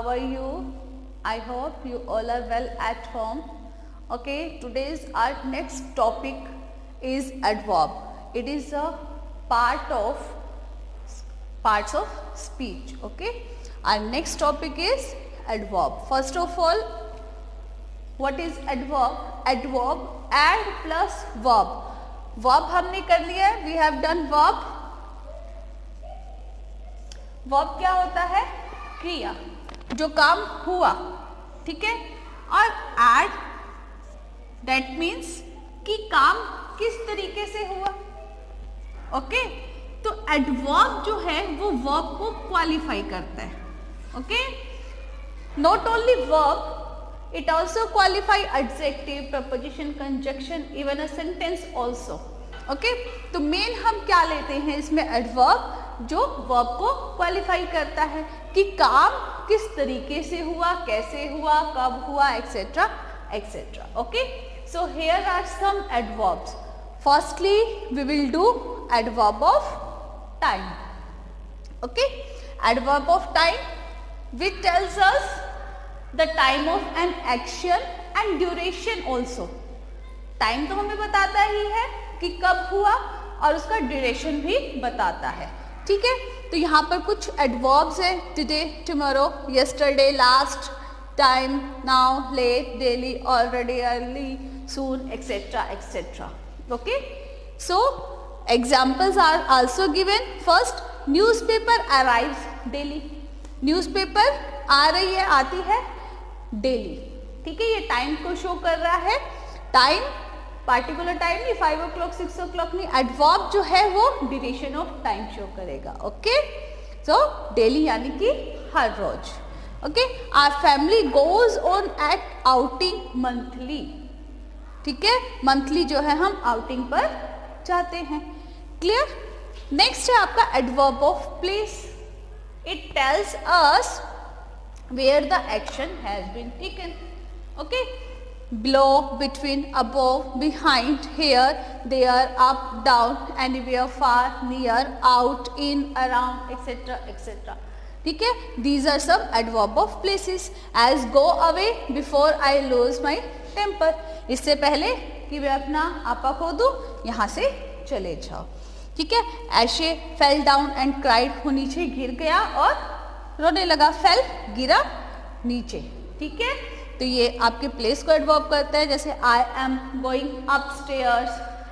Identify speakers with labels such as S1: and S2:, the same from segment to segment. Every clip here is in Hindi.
S1: How are you? I hope you all are well at home. Okay, today's our next topic is adverb. It is a parts of speech. Okay, our next topic is adverb. First of all, what is adverb? Adverb add plus verb. Verb हमने कर लिया है. We have done verb. Verb क्या होता है? क्रिया, जो काम हुआ. ठीक है. और add that means कि काम किस तरीके से हुआ. ओके, तो adverb जो है वो verb को क्वालिफाई करता है. Okay, not only verb, it also qualify adjective, preposition, conjunction, even a sentence also. Okay, तो मेन हम क्या लेते हैं इसमें adverb, जो verb को क्वालिफाई करता है कि काम किस तरीके से हुआ, कैसे हुआ, कब हुआ, etc. etc. Okay, so here are some adverbs. Firstly, we will do adverb of time. Okay, adverb of time which tells us the time of an action and duration also. Time तो हमें बताता ही है कि कब हुआ और उसका ड्यूरेशन भी बताता है. ठीक है, तो यहाँ पर कुछ एडवर्ब्स हैं. Today, tomorrow, yesterday, last, time, now, late, daily, already, early, soon, etcetera etcetera. Okay, so examples are also given. First, newspaper arrives daily. Newspaper आ रही है, आती है डेली. ठीक है, ये टाइम को शो कर रहा है. टाइम पार्टिकुलर टाइम नहीं, 5 o'clock 6 o'clock नहीं. एडवर्ब जो है वो ड्यूरेशन ऑफ टाइम शो करेगा. ओके, सो डेली यानी कि हर रोज. Okay, our family goes on at outing monthly. ठीक है, मंथली जो है हम आउटिंग पर जाते हैं. क्लियर. नेक्स्ट है आपका adverb of place. It tells us where the action has been taken. Okay, below, between, above, behind, here, there, up, down, anywhere, far, near, out, in, around, etc. etc. ठीक है, these are some adverb of places. As go away before I lose my temper. इससे पहले कि मैं अपना आपा खो दूं, यहाँ से चले जाओ. ठीक है, ऐसे fell down and cried, वो नीचे गिर गया और रोने लगा. फेल, गिरा नीचे. ठीक है, तो ये आपके प्लेस को एडवर्ब करता है. जैसे I am going upstairs,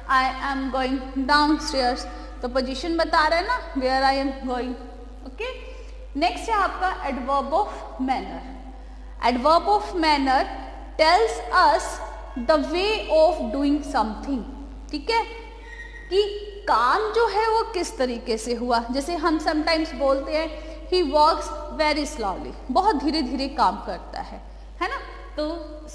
S1: I am going downstairs, तो पोजीशन बता रहा है ना, where I am going. Okay, next है आपका adverb of manner. Adverb of manner tells us the way of doing something. ठीक है, कि काम जो है वो किस तरीके से हुआ. जैसे हम समटाइम्स बोलते हैं He works very slowly. बहुत धीरे धीरे काम करता है ना. तो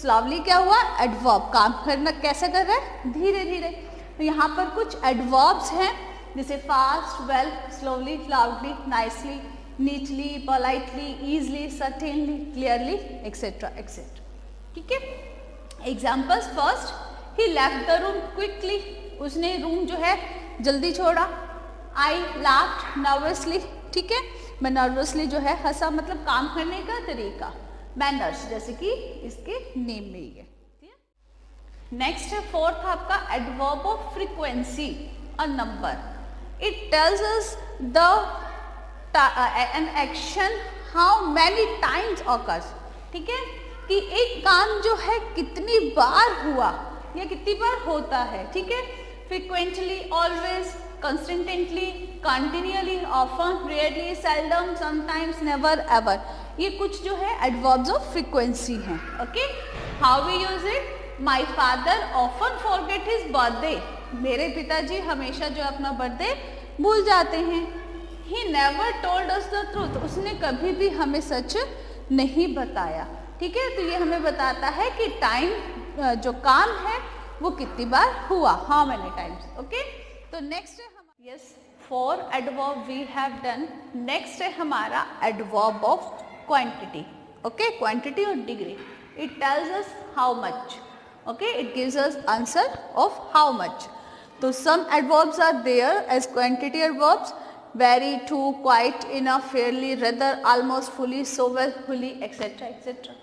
S1: slowly क्या हुआ? एडवर्ब. काम करना कैसे कर रहा है? धीरे धीरे. तो यहाँ पर कुछ एडवर्ब्स हैं जैसे fast, well, slowly, loudly, nicely, neatly, politely, easily, certainly, clearly, etcetera etcetera. ठीक है, examples. First, he left the room quickly. उसने रूम जो है जल्दी छोड़ा. आई लाफ्ड नर्वसली. ठीक है, मैं नर्वसली जो है हंसा, मतलब काम करने का तरीका. मैनर्स, जैसे कि इसके नेम में ही है. नेक्स्ट है फोर्थ आपका adverb of frequency, a number. It tells us the an action how many times occurs. ठीक है, कि एक काम जो है कितनी बार हुआ या कितनी बार होता है. ठीक है, frequently, always, consistently, continuously, often, rarely, seldom, sometimes, never, ever. ये कुछ जो है एडवर्ब्स ऑफ फ्रीक्वेंसी हैं. Okay, how we use it. My father often forget his birthday. मेरे पिताजी हमेशा जो अपना बर्थडे भूल जाते हैं. He never told us the truth. उसने कभी भी हमें सच नहीं बताया. ठीक है, तो ये हमें बताता है कि टाइम जो काम है वो कितनी बार हुआ, हाउ मेनी टाइम्स. ओके, तो नेक्स्ट है yes, 4 adverb we have done. Next है हमारा adverb of quantity. Okay, quantity और degree. It tells us how much. Okay, it gives us answer of how much. तो some adverbs are there as quantity adverbs. very, too, quite, enough, fairly, rather, almost, fully, so well, fully, etc. etc.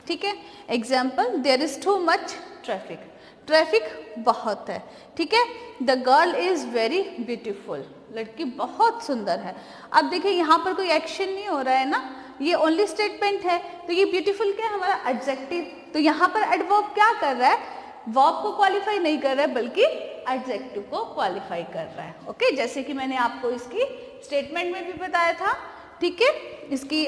S1: ठीक है. Example, there is too much traffic. Traffic बहुत है. ठीक है. The girl is very beautiful. लड़की बहुत सुंदर है. अब देखिए यहाँ पर कोई एक्शन नहीं हो रहा है ना, ये ओनली स्टेटमेंट है. तो ये ब्यूटीफुल क्या है, हमारा एडजेक्टिव. तो यहाँ पर एडवर्ब क्या कर रहा है, वर्ब को क्वालिफाई नहीं कर रहा है बल्कि एडजेक्टिव को क्वालिफाई कर रहा है. ओके, जैसे कि मैंने आपको इसकी स्टेटमेंट में भी बताया था. ठीक है. इसकी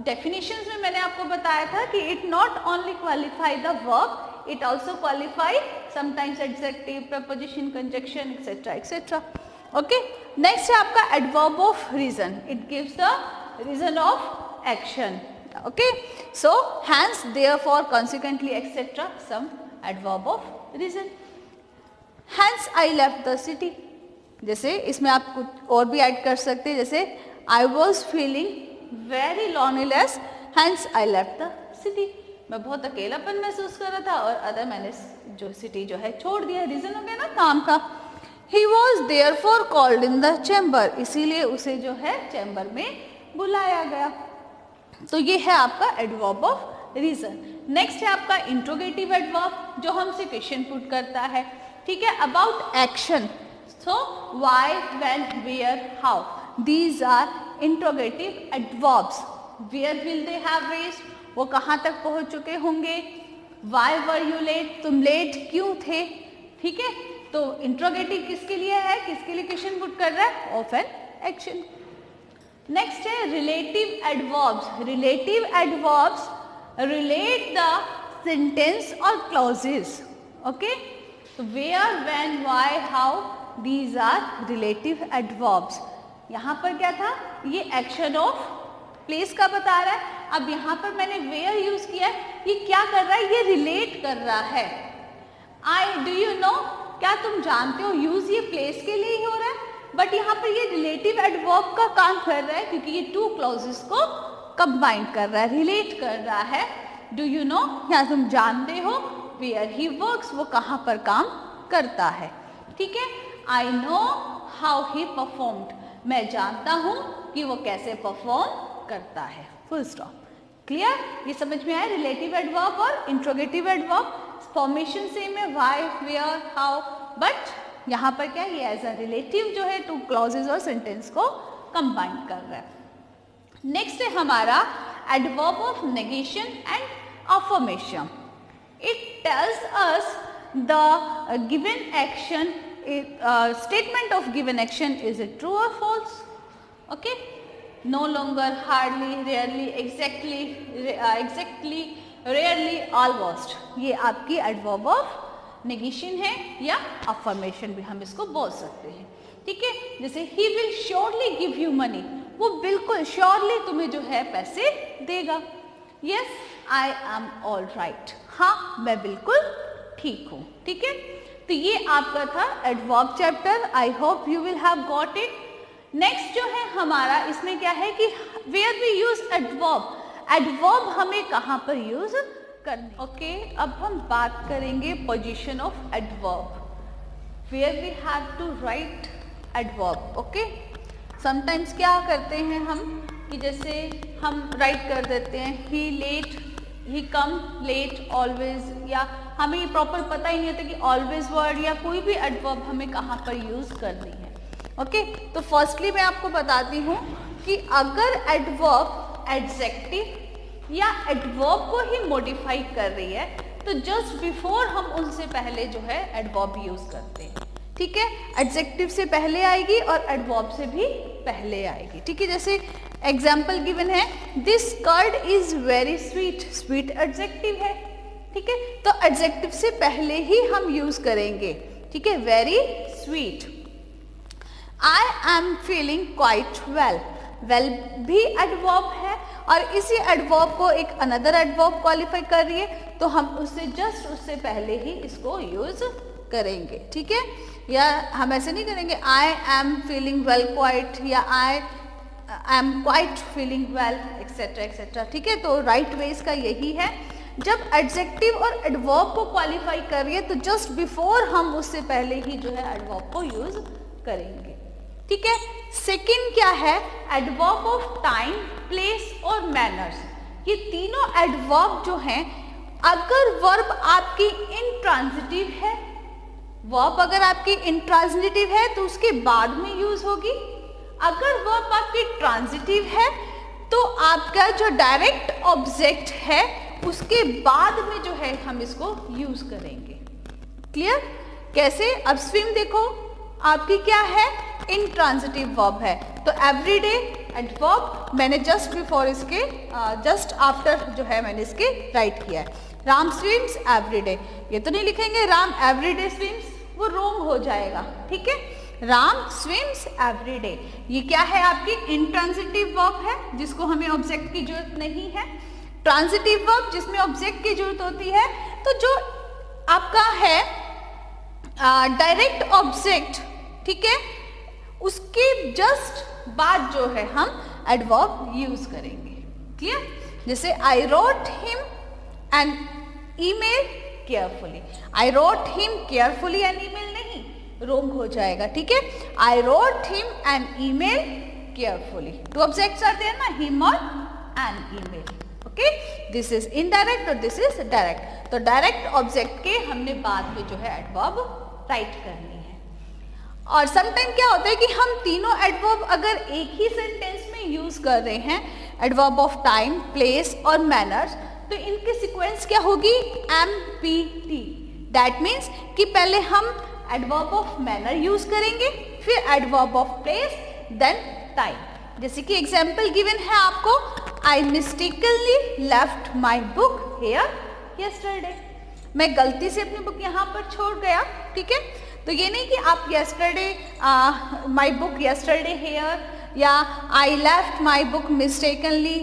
S1: डेफिनेशंस में मैंने आपको बताया था कि it not only qualify the verb, it also qualify sometimes adjective, preposition, conjunction etcetera etcetera. Okay. Next है आपका adverb of reason. It gives the reason of action. Okay, so hence, therefore, consequently, etc. some adverb of reason. Hence I left the city. जैसे इसमें आप कुछ और भी ऐड कर सकते हैं, जैसे I was feeling very loneliness, hence I left the city. मैं बहुत अकेलापन महसूस कर रहा था और अदर मैंने जो सिटी जो है छोड़ दिया. रीजन हो गया ना काम का. He was therefore called in the chamber. इसीलिए उसे जो है चैम्बर में बुलाया गया. तो ये है आपका एडवर्ब ऑफ रीजन. नेक्स्ट है आपका इंट्रोगेटिव एडवर्ब, जो हमसे क्वेश्चन पुट करता है. ठीक है. About action. So why, when, where, how, these are interrogative adverbs. Where will they have reached, वो कहाँ तक पहुंच चुके होंगे. व्हाई वर यू लेट, तुम लेट क्यों थे. ठीक है. तो इंट्रोगेटिव किसके लिए है, किसके लिए क्वेश्चन पुट कर रहा है, ऑफ एन एक्शन. नेक्स्ट है relative adverbs. Relative adverbs relate the sentence और clauses. Okay. Where, when, why, how, these are relative adverbs. यहाँ पर क्या था, ये एक्शन ऑफ प्लेस का बता रहा है. अब यहाँ पर मैंने वेयर यूज किया है, ये क्या कर रहा है, ये रिलेट कर रहा है. आई, डू यू नो, क्या तुम जानते हो, यूज ये प्लेस के लिए ही हो रहा है, बट यहाँ पर ये रिलेटिव एडवर्ब का काम कर रहा है क्योंकि ये टू क्लॉजेस को कंबाइन कर रहा है, रिलेट कर रहा है. डू यू नो, यहाँ तुम जानते हो. वेयर ही वर्क्स, वो कहाँ पर काम करता है. ठीक है. I know how he performed, मैं जानता हूँ कि वो कैसे परफॉर्म करता है. Full stop. क्लियर. ये समझ में आया रिलेटिव एडवर्ब और इंट्रोगेटिव एडवर्ब. फॉर्मेशन सेम है, व्हाई, वेयर, हाउ, बट यहाँ पर क्या है, ये एज अ रिलेटिव जो है टू क्लॉजेज और सेंटेंस को कंबाइन कर रहा है. नेक्स्ट है हमारा adverb of negation and affirmation. It tells us the given action, statement of given action is it true और false. Okay. No longer, hardly, rarely, exactly, exactly, rarely, almost. ये आपकी एडवर्ब ऑफ नेगेशन है या अफर्मेशन भी हम इसको बोल सकते हैं. ठीक है. जैसे he will surely give you money, वो बिल्कुल श्योरली तुम्हें जो है पैसे देगा. Yes, I am all right, हाँ मैं बिल्कुल ठीक हूँ. ठीक है. तो ये आपका था adverb chapter. I hope you will have got it. Next जो है हमारा, इसमें क्या है कि where we use adverb. Adverb हमें कहाँ पर यूज करने. ओके. अब हम बात करेंगे position of adverb. Where we have to write adverb. Okay. Sometimes क्या करते हैं हम कि जैसे हम राइट कर देते हैं ही लेट, ही कम लेट, ऑलवेज, या हमें ये प्रॉपर पता ही नहीं होता कि ऑलवेज वर्ड या कोई भी एडवर्ब हमें कहाँ पर यूज करनी है. ओके. तो फर्स्टली मैं आपको बताती हूँ कि अगर एडवर्ब एडजेक्टिव या एडवर्ब को ही मॉडिफाई कर रही है तो जस्ट बिफोर हम उनसे पहले जो है एडवर्ब यूज करते हैं. ठीक है. एडजेक्टिव से पहले आएगी और एडवर्ब से भी पहले आएगी. ठीक है. जैसे एग्जाम्पल गिवन है, this curd is very sweet. Sweet adjective है. ठीक है. तो एडजेक्टिव से पहले ही हम यूज करेंगे. ठीक है. Very sweet. I am feeling quite well. Well भी एडवर्ब है और इसी एडवर्ब को एक अनदर एडवर्ब क्वालिफाई कर रही है तो हम उससे पहले ही इसको यूज करेंगे. ठीक है. या हम ऐसे नहीं करेंगे I am feeling well quite या I am quite feeling well etcetera etcetera. ठीक है. तो राइट वे इसका यही है, जब एडजेक्टिव और एडवर्ब को क्वालिफाई कर रही है तो जस्ट बिफोर हम उससे पहले ही जो है एडवर्ब को यूज करेंगे। ठीक है, सेकंड क्या है, एडवर्ब ऑफ टाइम, प्लेस और मैनर्स। ये तीनों एडवर्ब जो हैं, अगर वर्ब आपकी इंट्रांजिटिव है, वर्ब अगर आपकी इंट्रांजिटिव है तो उसके बाद में यूज होगी। अगर वर्ब आपकी ट्रांजिटिव है तो आपका जो डायरेक्ट ऑब्जेक्ट है उसके बाद में जो है हम इसको यूज करेंगे। क्लियर? कैसे? अब स्विम देखो, आपकी क्या है, इंट्रांजिटिव वर्ब है, तो एवरीडे एडवर्ब मैंने जस्ट बिफोर इसके जस्ट आफ्टर जो है मैंने इसके राइट किया है। राम स्विम्स एवरीडे, ये तो नहीं लिखेंगे राम एवरीडे स्विम्स, वो रोंग हो जाएगा। ठीक है, राम स्विम्स एवरीडे, ये क्या है, आपकी इंट्रांजिटिव वर्ब है जिसको हमें ऑब्जेक्ट की जरूरत नहीं है। ट्रांजिटिव वर्ब जिसमें ऑब्जेक्ट की जरूरत होती है, तो जो आपका है डायरेक्ट ऑब्जेक्ट, ठीक है, उसके जस्ट बाद जो है हम एडवर्ब यूज करेंगे। क्लियर? जैसे I wrote him an email carefully, I wrote him carefully an email नहीं, रोंग हो जाएगा। ठीक है, I wrote him an email carefully, two objects are there ना, हिम और an email. Okay, this is indirect और दिस इज डायरेक्ट, तो डायरेक्ट ऑब्जेक्ट के हमने बाद में जो है एडवर्ब राइट करनी है। और समटाइम क्या होता है कि हम तीनों एडवर्ब अगर एक ही सेंटेंस में यूज कर रहे हैं, एडवर्ब ऑफ टाइम, प्लेस और मैनर्स, तो इनकी सीक्वेंस क्या होगी, MPT। दैट मीन्स कि पहले हम एडवर्ब ऑफ मैनर यूज करेंगे, फिर adverb of place, then time. जैसे कि एग्जाम्पल गिवन है आपको, I mistakenly left my book here yesterday, मैं गलती से अपनी बुक यहाँ पर छोड़ गया। ठीक है, तो ये नहीं कि आप yesterday my book yesterday here या I left my book mistakenly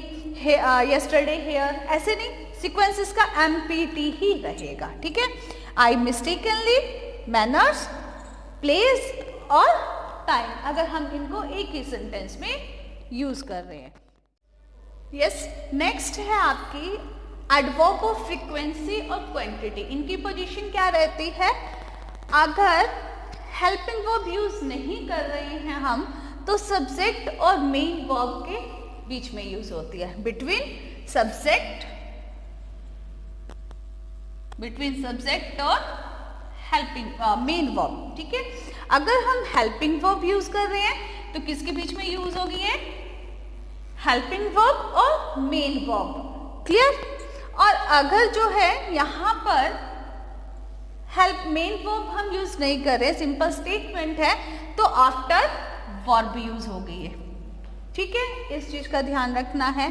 S1: yesterday here, ऐसे नहीं, सीक्वेंस इसका MPT ही रहेगा। ठीक है, आई मिस्टेकनली, मैनर्स, प्लेस और टाइम, अगर हम इनको एक ही सेंटेंस में यूज कर रहे हैं। यस, नेक्स्ट है आपकी एडवर्ब ऑफ फ्रीक्वेंसी और क्वांटिटी। इनकी पोजीशन क्या रहती है, अगर हेल्पिंग वर्ब यूज नहीं कर रहे हैं हम, तो सब्जेक्ट और मेन वर्ब के बीच में यूज होती है, बिटवीन सब्जेक्ट और हेल्पिंग मेन वर्ब। ठीक है, अगर हम हेल्पिंग वर्ब यूज कर रहे हैं तो किसके बीच में यूज होगी है, हेल्पिंग वर्ब और मेन वर्ब। क्लियर? और अगर जो है यहाँ पर हेल्प मेन वर्ब हम यूज नहीं कर रहे, सिंपल स्टेटमेंट है, तो आफ्टर वर्ब यूज हो गई है। ठीक है, इस चीज का ध्यान रखना है।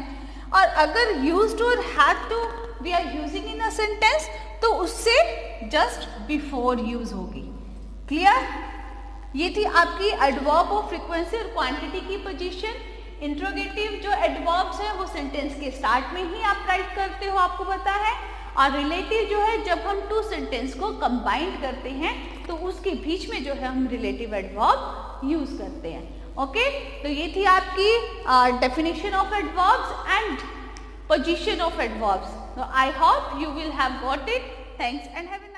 S1: और अगर यूज्ड और had to we are using in a sentence, तो उससे जस्ट बिफोर यूज होगी। क्लियर? ये थी आपकी एडवर्ब ऑफ फ्रीक्वेंसी और क्वांटिटी की पोजीशन। इंट्रोगेटिव जो एडवर्ब्स है वो सेंटेंस के स्टार्ट में ही आप राइट करते हो, आपको पता है। और रिलेटिव जो है, जब हम टू सेंटेंस को कंबाइंड करते हैं तो उसके बीच में जो है हम रिलेटिव एडवर्ब यूज करते हैं। ओके, तो ये थी आपकी definition of adverbs and position of adverbs. So I hope you will have got it. Thanks and have a